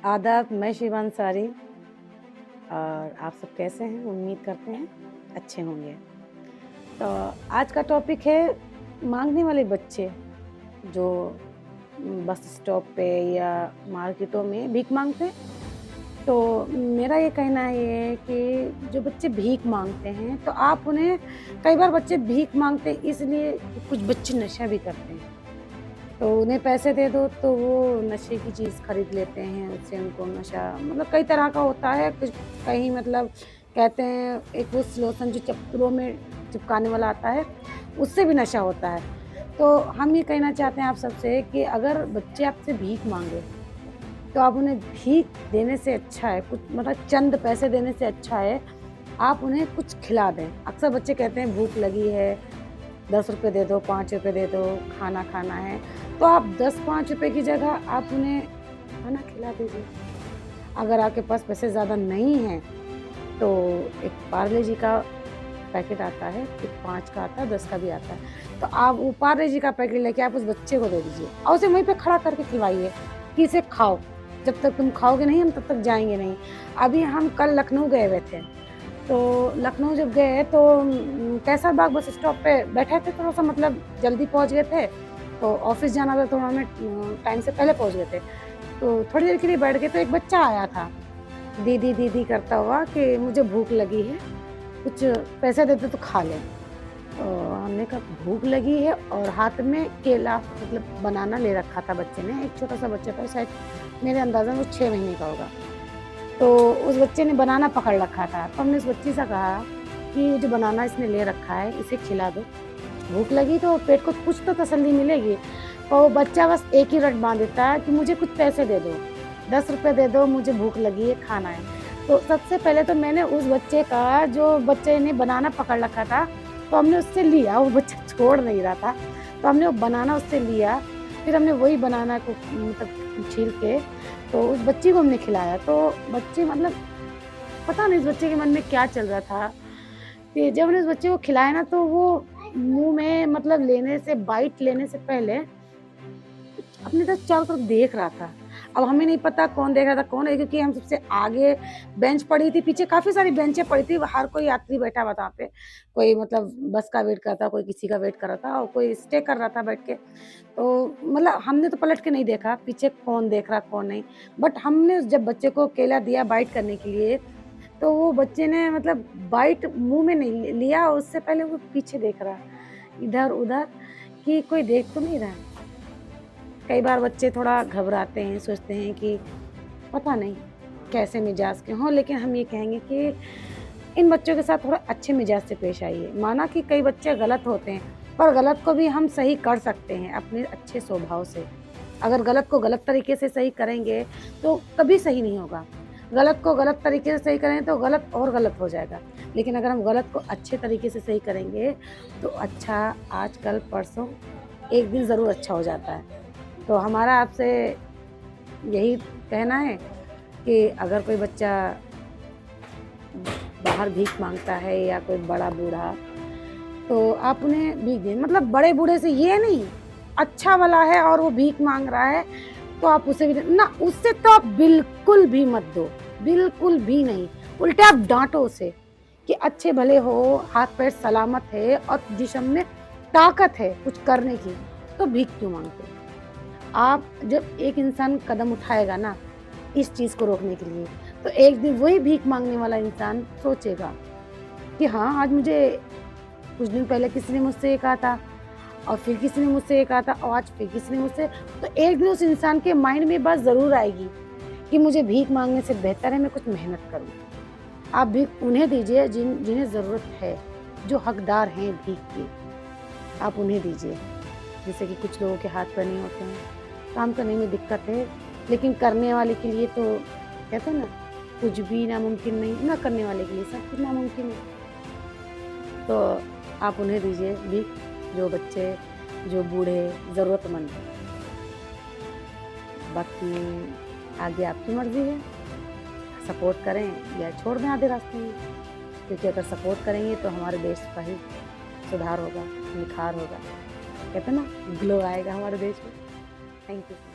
आदाब, मैं शिवान सारी और आप सब कैसे हैं? उम्मीद करते हैं अच्छे होंगे। तो आज का टॉपिक है माँगने वाले बच्चे जो बस स्टॉप पे या मार्केटों में भीख माँगते हैं। तो मेरा ये कहना ये है कि जो बच्चे भीख माँगते हैं तो आप उन्हें कई बार बच्चे भीख माँगते हैं इसलिए कि कुछ बच्चे नशा भी करते हैं। तो उन्हें पैसे दे दो तो वो नशे की चीज़ खरीद लेते हैं, उससे उनको नशा मतलब कई तरह का होता है। कुछ कहीं मतलब कहते हैं एक वो लोशन जो चप्पलों में चिपकाने वाला आता है, उससे भी नशा होता है। तो हम ये कहना चाहते हैं आप सबसे कि अगर बच्चे आपसे भीख माँगे, तो आप उन्हें भीख देने से अच्छा है कुछ मतलब चंद पैसे देने से अच्छा है, आप उन्हें कुछ खिला दें। अक्सर बच्चे कहते हैं भूख लगी है, 10 रुपए दे दो, 5 रुपए दे दो, खाना खाना है। तो आप 10-5 रुपए की जगह आप उन्हें खाना खिला दीजिए। अगर आपके पास पैसे ज़्यादा नहीं हैं, तो एक पार्ले जी का पैकेट आता है, एक 5 का आता है, 10 का भी आता है। तो आप वो पार्ले जी का पैकेट लेके आप उस बच्चे को दे दीजिए और उसे वहीं पे खड़ा करके खिलवाइए कि इसे खाओ। जब तक तुम खाओगे नहीं, हम तब तक जाएँगे नहीं। अभी हम कल लखनऊ गए हुए थे। तो लखनऊ जब गए तो कैसर बाग बस स्टॉप पे बैठे थे, थोड़ा-सा मतलब जल्दी पहुँच गए थे, तो ऑफ़िस जाना था तो हमें टाइम से पहले पहुँच गए थे। तो थोड़ी देर के लिए बैठ गए तो एक बच्चा आया था, दीदी, दीदी करता हुआ कि मुझे भूख लगी है, कुछ पैसे दे दो तो खा लें। तो हमने कहा भूख लगी है और हाथ में केला मतलब बनाना ले रखा था बच्चे ने, एक छोटा-सा बच्चा था शायद मेरे अंदाज़ा में वो 6 महीने का होगा। तो उस बच्चे ने बनाना पकड़ रखा था, तो हमने उस बच्ची से कहा कि ये जो बनाना इसने ले रखा है, इसे खिला दो। भूख लगी तो पेट को कुछ तो तसल्ली मिलेगी। और वो बच्चा बस एक ही रट बाँध देता है कि मुझे कुछ पैसे दे दो, 10 रुपए दे दो, मुझे भूख लगी है, खाना है। तो सबसे पहले तो मैंने उस बच्चे का जो बच्चे ने बनाना पकड़ रखा था, तो हमने उससे लिया, वो बच्चा छोड़ नहीं रहा था, तो हमने वो बनाना उससे लिया, फिर हमने वही बनाना को मतलब छील के तो उस बच्ची को हमने खिलाया। तो बच्चे मतलब पता नहीं उस बच्चे के मन में क्या चल रहा था कि जब हमने उस बच्चे को खिलाया ना तो वो मुँह में मतलब लेने से बाइट लेने से पहले अपनी तरफ चारों तरफ देख रहा था। अब हमें नहीं पता कौन देख रहा था, कौन है क्योंकि हम सबसे आगे बेंच पड़ी थी, पीछे काफ़ी सारी बेंचें पड़ी थी, हर कोई यात्री बैठा हुआ था वहाँ पे। कोई मतलब बस का वेट कर रहा था, कोई किसी का वेट कर रहा था और कोई स्टे कर रहा था बैठ के। तो मतलब हमने तो पलट के नहीं देखा, पीछे कौन देख रहा, कौन नहीं। बट हमने जब बच्चे को केला दिया बाइट करने के लिए, तो वो बच्चे ने मतलब बाइट मुँह में नहीं लिया, उससे पहले वो पीछे देख रहा, इधर-उधर कि कोई देख तो नहीं रहा है। कई बार बच्चे थोड़ा घबराते हैं, सोचते हैं कि पता नहीं कैसे मिजाज के हों, लेकिन हम ये कहेंगे कि इन बच्चों के साथ थोड़ा अच्छे मिजाज से पेश आइए। माना कि कई बच्चे गलत होते हैं, पर गलत को भी हम सही कर सकते हैं अपने अच्छे स्वभाव से। अगर गलत को गलत तरीके से सही करेंगे, तो कभी सही नहीं होगा। गलत को गलत तरीके से सही करें तो गलत और गलत हो जाएगा। लेकिन अगर हम गलत को अच्छे तरीके से सही करेंगे, तो अच्छा आज कल परसों एक दिन ज़रूर अच्छा हो जाता है। तो हमारा आपसे यही कहना है कि अगर कोई बच्चा बाहर भीख माँगता है या कोई बड़ा बूढ़ा, तो आप उन्हें भीख दें। मतलब बड़े बूढ़े से ये नहीं, अच्छा वाला है और वो भीख माँग रहा है, तो आप उसे भी दें ना, उससे तो आप बिल्कुल भी मत दो, बिल्कुल भी नहीं। उल्टा आप डाँटो उसे कि अच्छे भले हो, हाथ-पैर सलामत है और जिस्म में ताकत है कुछ करने की, तो भीख क्यों माँगते हो? आप जब एक इंसान कदम उठाएगा ना इस चीज़ को रोकने के लिए, तो एक दिन वही भीख माँगने वाला इंसान सोचेगा कि हाँ, आज मुझे कुछ दिन पहले किसी ने मुझसे ये कहा था और फिर किसी ने मुझसे ये कहा था और आज फिर किसी ने मुझसे, तो एक दिन उस इंसान के माइंड में बात ज़रूर आएगी कि मुझे भीख माँगने से बेहतर है मैं कुछ मेहनत करूँ। आप भीख उन्हें दीजिए जिन्हें ज़रूरत है, जो हकदार हैं भीख के, आप उन्हें दीजिए। जैसे कि कुछ लोगों के हाथ-पैर नहीं होते हैं, काम करने में दिक्कत है, लेकिन करने वाले के लिए तो कहते हैं ना, कुछ भी नामुमकिन नहीं, ना करने वाले के लिए सब कुछ नामुमकिन है। तो आप उन्हें दीजिए भीख, जो बच्चे, जो बूढ़े, ज़रूरतमंद हैं। बाकी आगे आपकी मर्ज़ी है, सपोर्ट करें या छोड़ दें आधे रास्ते में, क्योंकि अगर सपोर्ट करेंगे तो हमारे देश का ही सुधार होगा, निखार होगा। कहते हैं ना, ग्लो आएगा हमारे देश में। Thank you.